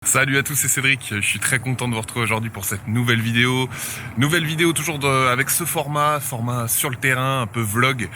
Salut à tous, c'est Cédric, je suis très content de vous retrouver aujourd'hui pour cette nouvelle vidéo. Nouvelle vidéo toujours avec ce format sur le terrain, un peu vlog.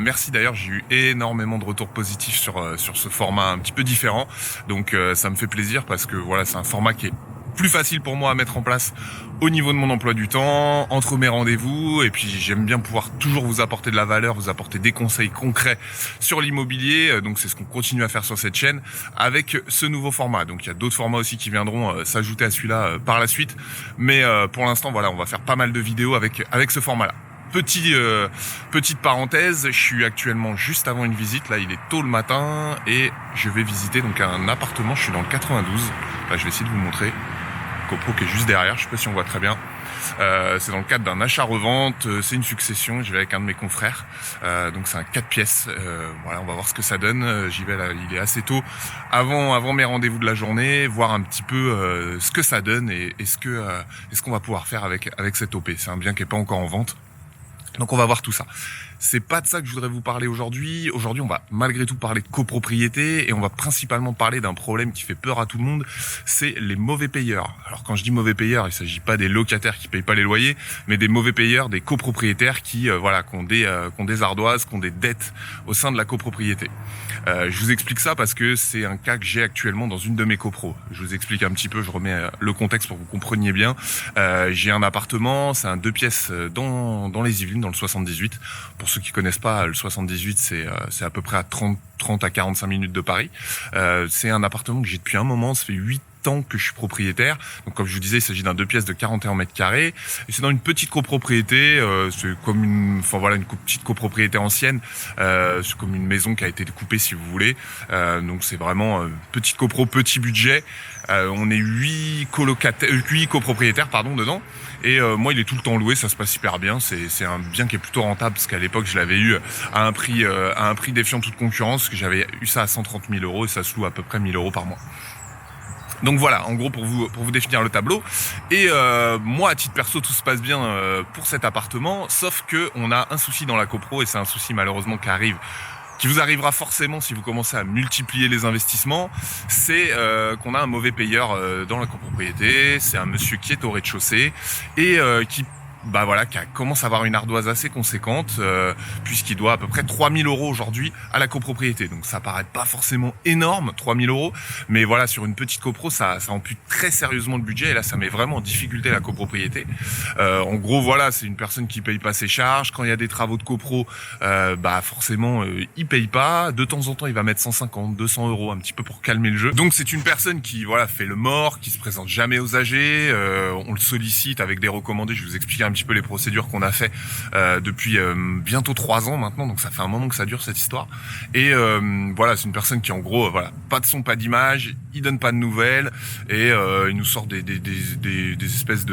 Merci d'ailleurs, j'ai eu énormément de retours positifs sur ce format un petit peu différent. Donc ça me fait plaisir parce que voilà, c'est un format qui est plus facile pour moi à mettre en place au niveau de mon emploi du temps, entre mes rendez-vous, et puis j'aime bien pouvoir toujours vous apporter de la valeur, vous apporter des conseils concrets sur l'immobilier, donc c'est ce qu'on continue à faire sur cette chaîne avec ce nouveau format. Donc il y a d'autres formats aussi qui viendront s'ajouter à celui-là par la suite, mais pour l'instant voilà, on va faire pas mal de vidéos avec ce format-là. Petite parenthèse, je suis actuellement juste avant une visite, là il est tôt le matin et je vais visiter donc un appartement, je suis dans le 92, là je vais essayer de vous montrer, copro qui est juste derrière, je sais pas si on voit très bien. C'est dans le cadre d'un achat-revente, c'est une succession, j'y vais avec un de mes confrères, donc c'est un 4 pièces, voilà, on va voir ce que ça donne, j'y vais là, il est assez tôt, avant mes rendez-vous de la journée, voir un petit peu ce que ça donne et est-ce qu'on va pouvoir faire avec cette OP. C'est un bien qui est pas encore en vente. Donc on va voir tout ça. C'est pas de ça que je voudrais vous parler aujourd'hui. Aujourd'hui, on va malgré tout parler de copropriété et on va principalement parler d'un problème qui fait peur à tout le monde, c'est les mauvais payeurs. Alors quand je dis mauvais payeurs, il s'agit pas des locataires qui payent pas les loyers, mais des mauvais payeurs, des copropriétaires qui ont des ardoises, qui ont des dettes au sein de la copropriété. Je vous explique ça parce que c'est un cas que j'ai actuellement dans une de mes copros. Je vous explique un petit peu, je remets le contexte pour que vous compreniez bien. J'ai un appartement, c'est un 2 pièces dans les Yvelines, dans le 78. Pour ceux qui connaissent pas, le 78, c'est à peu près à 30 à 45 minutes de Paris. C'est un appartement que j'ai depuis un moment, ça fait 8 ans que je suis propriétaire. Donc comme je vous disais, il s'agit d'un 2 pièces de 41 mètres carrés. Et c'est dans une petite copropriété, c'est comme une petite copropriété ancienne. C'est comme une maison qui a été découpée si vous voulez. Donc c'est vraiment petite copro, petit budget. On est 8 copropriétaires dedans. Et moi, il est tout le temps loué, ça se passe hyper bien. C'est un bien qui est plutôt rentable parce qu'à l'époque, je l'avais eu à un prix défiant toute concurrence. Que j'avais eu ça à 130 000 euros et ça se loue à peu près 1 000 euros par mois. Donc voilà, en gros pour vous définir le tableau. Et moi à titre perso tout se passe bien pour cet appartement, sauf que on a un souci dans la copro et c'est un souci malheureusement qui vous arrivera forcément si vous commencez à multiplier les investissements, c'est qu'on a un mauvais payeur dans la copropriété. C'est un monsieur qui est au rez-de-chaussée et qui commence à avoir une ardoise assez conséquente, puisqu'il doit à peu près 3 000 euros aujourd'hui à la copropriété. Donc ça paraît pas forcément énorme, 3 000 euros, mais voilà, sur une petite copro, ça ampute très sérieusement le budget, et là ça met vraiment en difficulté la copropriété. En gros, voilà, c'est une personne qui paye pas ses charges. Quand il y a des travaux de copro, forcément, il paye pas. De temps en temps, il va mettre 150, 200 euros, un petit peu pour calmer le jeu. Donc c'est une personne qui, voilà, fait le mort, qui se présente jamais aux AG, on le sollicite avec des recommandés, je vous explique un petit peu les procédures qu'on a fait depuis bientôt 3 ans maintenant, donc ça fait un moment que ça dure cette histoire. Et voilà, c'est une personne qui en gros pas de son, pas d'image, il donne pas de nouvelles et il nous sort des espèces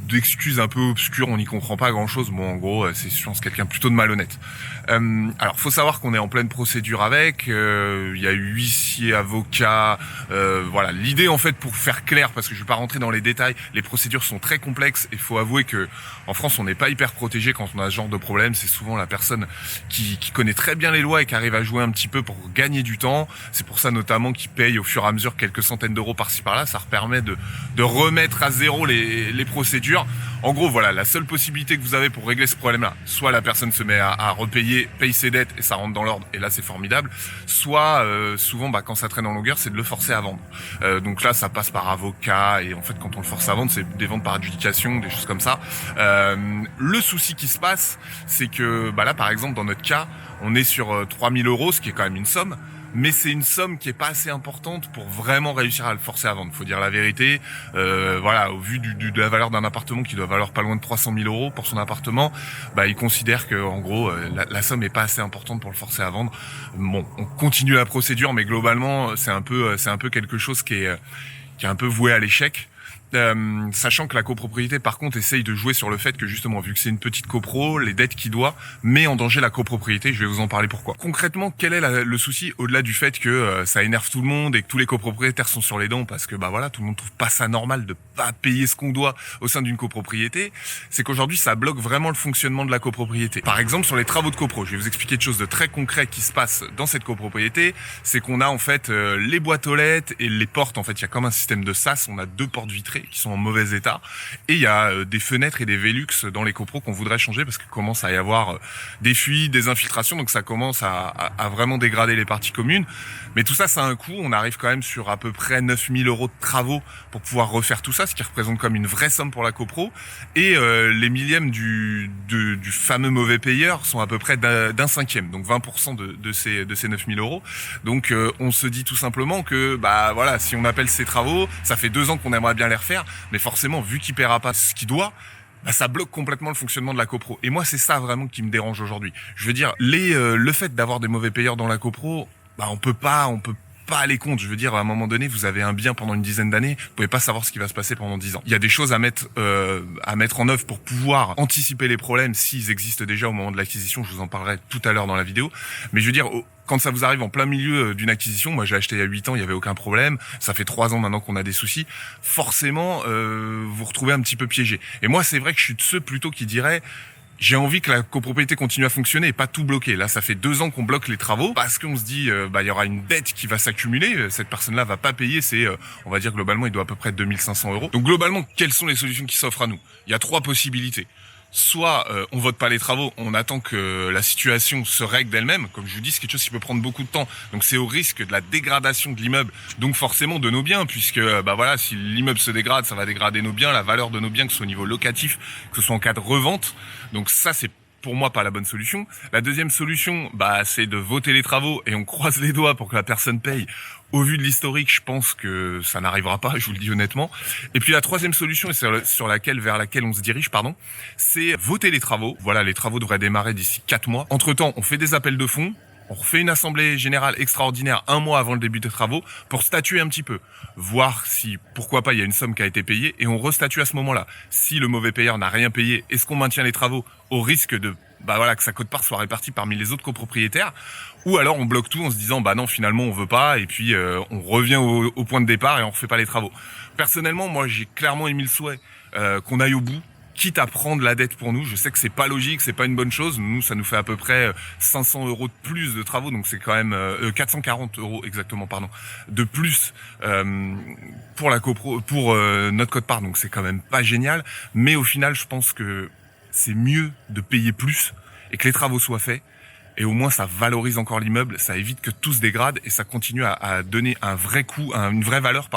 d'excuses un peu obscures, on n'y comprend pas grand chose. Bon, en gros, c'est je pense quelqu'un plutôt de malhonnête. Alors faut savoir qu'on est en pleine procédure avec, il y a eu huissier, avocat, voilà, l'idée en fait, pour faire clair, parce que je vais pas rentrer dans les détails, les procédures sont très complexes et faut avouer que en France on n'est pas hyper protégé quand on a ce genre de problème. C'est souvent la personne qui connaît très bien les lois et qui arrive à jouer un petit peu pour gagner du temps. C'est pour ça notamment qu'ils payent au fur et à mesure quelques centaines d'euros par-ci par-là. Ça leur permet de remettre à zéro les procédures. En gros, voilà, la seule possibilité que vous avez pour régler ce problème-là, soit la personne se met à repayer, paye ses dettes et ça rentre dans l'ordre, et là c'est formidable, soit souvent quand ça traîne en longueur, c'est de le forcer à vendre. Donc là ça passe par avocat, et en fait quand on le force à vendre, c'est des ventes par adjudication, des choses comme ça. Le souci qui se passe, c'est que là par exemple dans notre cas, on est sur 3 000 euros, ce qui est quand même une somme. Mais c'est une somme qui est pas assez importante pour vraiment réussir à le forcer à vendre. Faut dire la vérité. Voilà, au vu de la valeur d'un appartement qui doit valoir pas loin de 300 000 euros pour son appartement, il considère que en gros la somme est pas assez importante pour le forcer à vendre. Bon, on continue la procédure, mais globalement c'est un peu quelque chose qui est un peu voué à l'échec. Sachant que la copropriété, par contre, essaye de jouer sur le fait que justement, vu que c'est une petite copro, les dettes qu'il doit met en danger la copropriété. Je vais vous en parler pourquoi. Concrètement, quel est le souci au-delà du fait que ça énerve tout le monde et que tous les copropriétaires sont sur les dents parce que voilà, tout le monde trouve pas ça normal de pas payer ce qu'on doit au sein d'une copropriété, c'est qu'aujourd'hui ça bloque vraiment le fonctionnement de la copropriété. Par exemple, sur les travaux de copro, je vais vous expliquer quelque chose de très concret qui se passe dans cette copropriété, c'est qu'on a en fait les boîtes aux lettres et les portes, en fait, il y a comme un système de sas, on a 2 portes vitrées qui sont en mauvais état et il y a des fenêtres et des Velux dans les copros qu'on voudrait changer parce qu'il commence à y avoir des fuites, des infiltrations, donc ça commence à vraiment dégrader les parties communes. Mais tout ça, ça a un coût. On arrive quand même sur à peu près 9 000 € de travaux pour pouvoir refaire tout ça, ce qui représente comme une vraie somme pour la copro. Et les millièmes du fameux mauvais payeur sont à peu près d'un cinquième, donc 20% de ces 9 000 €. Donc on se dit tout simplement que voilà, si on appelle ces travaux, ça fait 2 ans qu'on aimerait bien les refaire, mais forcément, vu qu'il paiera pas ce qu'il doit, ça bloque complètement le fonctionnement de la copro. Et moi, c'est ça vraiment qui me dérange aujourd'hui. Je veux dire, le fait d'avoir des mauvais payeurs dans la copro, on peut pas aller contre. Je veux dire, à un moment donné, vous avez un bien pendant une dizaine d'années, vous pouvez pas savoir ce qui va se passer pendant 10 ans. Il y a des choses à mettre en œuvre pour pouvoir anticiper les problèmes s'ils existent déjà au moment de l'acquisition. Je vous en parlerai tout à l'heure dans la vidéo. Mais je veux dire, quand ça vous arrive en plein milieu d'une acquisition, moi j'ai acheté il y a 8 ans, il y avait aucun problème. Ça fait 3 ans maintenant qu'on a des soucis. Forcément, vous vous retrouvez un petit peu piégé. Et moi, c'est vrai que je suis de ceux plutôt qui diraient, j'ai envie que la copropriété continue à fonctionner et pas tout bloquer. Là, ça fait 2 ans qu'on bloque les travaux parce qu'on se dit, il y aura une dette qui va s'accumuler. Cette personne-là va pas payer. C'est, on va dire globalement, il doit à peu près 2500 €. Donc globalement, quelles sont les solutions qui s'offrent à nous? Il y a 3 possibilités. Soit on vote pas les travaux, on attend que la situation se règle d'elle-même. Comme je vous dis, c'est quelque chose qui peut prendre beaucoup de temps. Donc c'est au risque de la dégradation de l'immeuble, donc forcément de nos biens, puisque voilà, si l'immeuble se dégrade, ça va dégrader nos biens, la valeur de nos biens, que ce soit au niveau locatif, que ce soit en cas de revente. Donc ça, c'est pour moi pas la bonne solution. La deuxième solution, c'est de voter les travaux et on croise les doigts pour que la personne paye. Au vu de l'historique, je pense que ça n'arrivera pas, je vous le dis honnêtement. Et puis la troisième solution, et vers laquelle on se dirige, c'est voter les travaux. Voilà, les travaux devraient démarrer d'ici 4 mois. Entre-temps, on fait des appels de fonds, on refait une assemblée générale extraordinaire 1 mois avant le début des travaux pour statuer un petit peu, voir si, pourquoi pas, il y a une somme qui a été payée et on restatue à ce moment-là. Si le mauvais payeur n'a rien payé, est-ce qu'on maintient les travaux au risque de que sa quote-part soit répartie parmi les autres copropriétaires, ou alors on bloque tout en se disant non, finalement on veut pas, et puis on revient au point de départ et on refait pas les travaux. Personnellement, moi j'ai clairement émis le souhait qu'on aille au bout, quitte à prendre la dette pour nous. Je sais que c'est pas logique, c'est pas une bonne chose. Nous, ça nous fait à peu près 500 € de plus de travaux, donc c'est quand même 440 € exactement, de plus pour la copro, pour notre quote-part. Donc c'est quand même pas génial, mais au final, je pense que c'est mieux de payer plus et que les travaux soient faits. Et au moins, ça valorise encore l'immeuble, ça évite que tout se dégrade et ça continue à donner un vrai coût, une vraie valeur,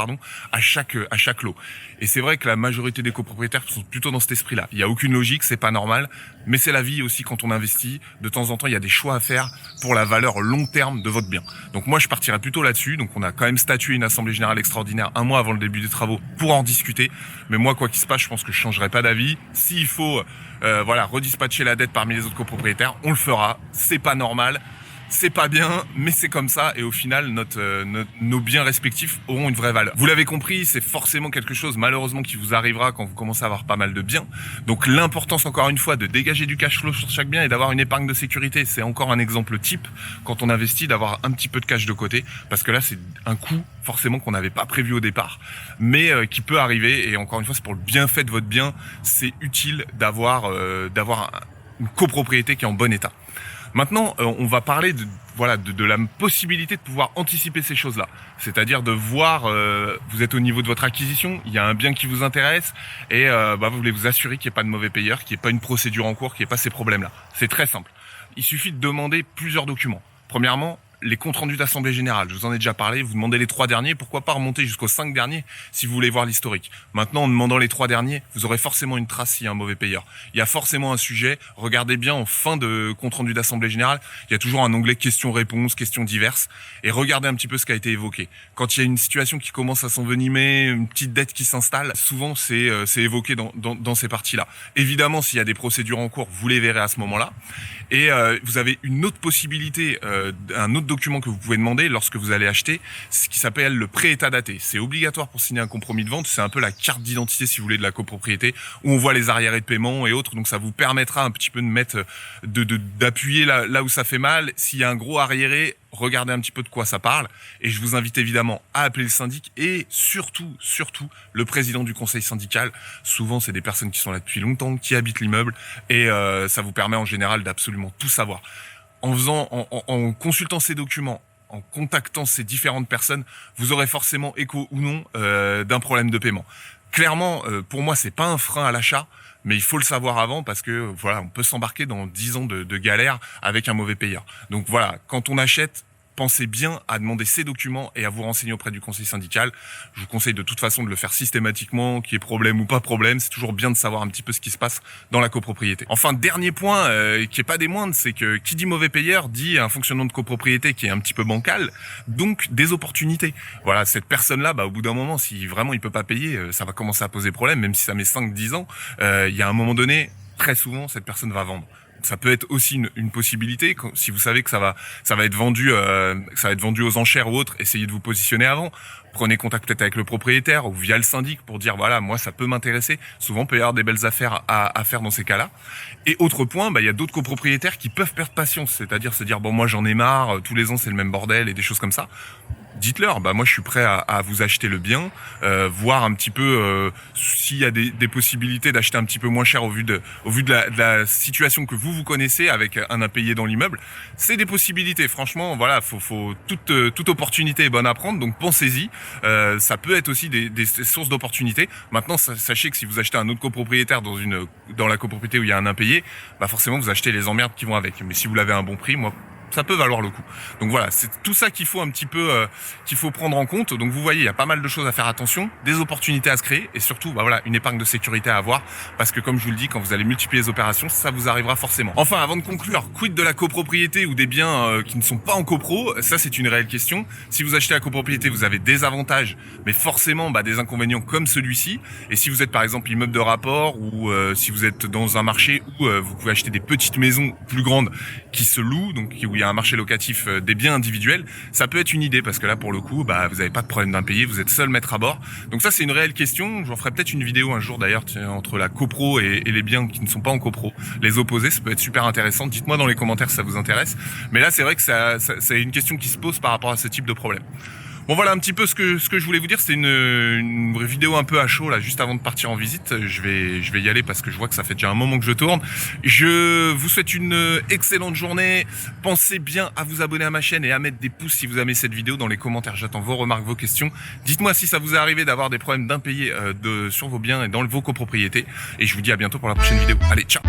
à chaque lot. Et c'est vrai que la majorité des copropriétaires sont plutôt dans cet esprit-là. Il y a aucune logique, c'est pas normal, mais c'est la vie aussi quand on investit. De temps en temps, il y a des choix à faire pour la valeur long terme de votre bien. Donc moi, je partirais plutôt là-dessus. Donc on a quand même statué une assemblée générale extraordinaire 1 mois avant le début des travaux pour en discuter. Mais moi, quoi qu'il se passe, je pense que je changerai pas d'avis. S'il faut redispatcher la dette parmi les autres copropriétaires, on le fera. C'est pas normal, c'est pas bien, mais c'est comme ça. Et au final, nos biens respectifs auront une vraie valeur. Vous l'avez compris, c'est forcément quelque chose, malheureusement, qui vous arrivera quand vous commencez à avoir pas mal de biens. Donc l'importance, encore une fois, de dégager du cash flow sur chaque bien et d'avoir une épargne de sécurité. C'est encore un exemple type, quand on investit, d'avoir un petit peu de cash de côté. Parce que là, c'est un coût, forcément, qu'on n'avait pas prévu au départ, mais qui peut arriver. Et encore une fois, c'est pour le bienfait de votre bien. C'est utile d'avoir une copropriété qui est en bon état. Maintenant, on va parler de la possibilité de pouvoir anticiper ces choses-là. C'est-à-dire de voir, vous êtes au niveau de votre acquisition, il y a un bien qui vous intéresse et vous voulez vous assurer qu'il n'y ait pas de mauvais payeur, qu'il n'y ait pas une procédure en cours, qu'il n'y ait pas ces problèmes-là. C'est très simple. Il suffit de demander plusieurs documents. Premièrement, les comptes rendus d'assemblée générale. Je vous en ai déjà parlé. Vous demandez les 3 derniers. Pourquoi pas remonter jusqu'aux 5 derniers si vous voulez voir l'historique. Maintenant, en demandant les 3 derniers, vous aurez forcément une trace s'il y a un mauvais payeur. Il y a forcément un sujet. Regardez bien en fin de compte rendu d'assemblée générale. Il y a toujours un onglet questions-réponses, questions diverses. Et regardez un petit peu ce qui a été évoqué. Quand il y a une situation qui commence à s'envenimer, une petite dette qui s'installe, souvent c'est évoqué dans ces parties-là. Évidemment, s'il y a des procédures en cours, vous les verrez à ce moment-là. Et vous avez une autre possibilité, un autre autre document que vous pouvez demander lorsque vous allez acheter, ce qui s'appelle le pré-état daté. C'est obligatoire pour signer un compromis de vente. C'est un peu la carte d'identité, si vous voulez, de la copropriété, où on voit les arriérés de paiement et autres. Donc ça vous permettra un petit peu de mettre, d'appuyer là où ça fait mal. S'il y a un gros arriéré, regardez un petit peu de quoi ça parle. Et je vous invite évidemment à appeler le syndic et surtout le président du conseil syndical. Souvent, c'est des personnes qui sont là depuis longtemps, qui habitent l'immeuble, et ça vous permet en général d'absolument tout savoir. En consultant ces documents, en contactant ces différentes personnes, vous aurez forcément écho ou non d'un problème de paiement. Clairement, pour moi, c'est pas un frein à l'achat, mais il faut le savoir avant parce que voilà, on peut s'embarquer dans 10 ans de galère avec un mauvais payeur. Donc voilà, quand on achète, pensez bien à demander ces documents et à vous renseigner auprès du conseil syndical. Je vous conseille de toute façon de le faire systématiquement, qu'il y ait problème ou pas problème. C'est toujours bien de savoir un petit peu ce qui se passe dans la copropriété. Enfin, dernier point, qui est pas des moindres, c'est que qui dit mauvais payeur dit un fonctionnement de copropriété qui est un petit peu bancal, donc des opportunités. Voilà, cette personne-là, au bout d'un moment, si vraiment il peut pas payer, ça va commencer à poser problème, même si ça met 5-10 ans. Il y a un moment donné, très souvent, cette personne va vendre. Ça peut être aussi une possibilité. Si vous savez que ça va être vendu aux enchères ou autres, essayez de vous positionner avant. Prenez contact peut-être avec le propriétaire ou via le syndic pour dire voilà, moi ça peut m'intéresser. Souvent, il peut y avoir des belles affaires à faire dans ces cas-là. Et autre point, il y a d'autres copropriétaires qui peuvent perdre patience, c'est-à-dire se dire bon, moi j'en ai marre, tous les ans c'est le même bordel et des choses comme ça. Dites-leur, moi je suis prêt à vous acheter le bien, voir un petit peu s'il y a des possibilités d'acheter un petit peu moins cher au vu de la situation que vous connaissez avec un impayé dans l'immeuble. C'est des possibilités, franchement, voilà, faut toute opportunité est bonne à prendre, donc pensez-y. Ça peut être aussi des sources d'opportunités. Maintenant, sachez que si vous achetez un autre copropriétaire dans la copropriété où il y a un impayé, forcément vous achetez les emmerdes qui vont avec. Mais si vous l'avez à un bon prix, ça peut valoir le coup. Donc voilà, c'est tout ça qu'il faut un petit peu qu'il faut prendre en compte. Donc vous voyez, il y a pas mal de choses à faire attention, des opportunités à se créer et surtout une épargne de sécurité à avoir parce que comme je vous le dis, quand vous allez multiplier les opérations, ça vous arrivera forcément. Enfin, avant de conclure, quid de la copropriété ou des biens qui ne sont pas en copro? Ça, c'est une réelle question. Si vous achetez la copropriété, vous avez des avantages, mais forcément des inconvénients comme celui-ci. Et si vous êtes par exemple immeuble de rapport ou si vous êtes dans un marché où vous pouvez acheter des petites maisons plus grandes qui se louent, donc où il y a un marché locatif des biens individuels, ça peut être une idée parce que là pour le coup vous n'avez pas de problème d'impayé, vous êtes seul maître à bord. Donc ça c'est une réelle question, j'en ferai peut-être une vidéo un jour d'ailleurs entre la copro et les biens qui ne sont pas en copro, les opposer, ça peut être super intéressant. Dites-moi dans les commentaires si ça vous intéresse, mais là c'est vrai que c'est une question qui se pose par rapport à ce type de problème. Bon voilà un petit peu ce que je voulais vous dire, c'était une vidéo un peu à chaud là juste avant de partir en visite. Je vais y aller parce que je vois que ça fait déjà un moment que je tourne. Je vous souhaite une excellente journée. Pensez bien à vous abonner à ma chaîne et à mettre des pouces si vous aimez cette vidéo. Dans les commentaires, j'attends vos remarques, vos questions. Dites-moi si ça vous est arrivé d'avoir des problèmes d'impayés sur vos biens et dans vos copropriétés. Et je vous dis à bientôt pour la prochaine vidéo. Allez, ciao.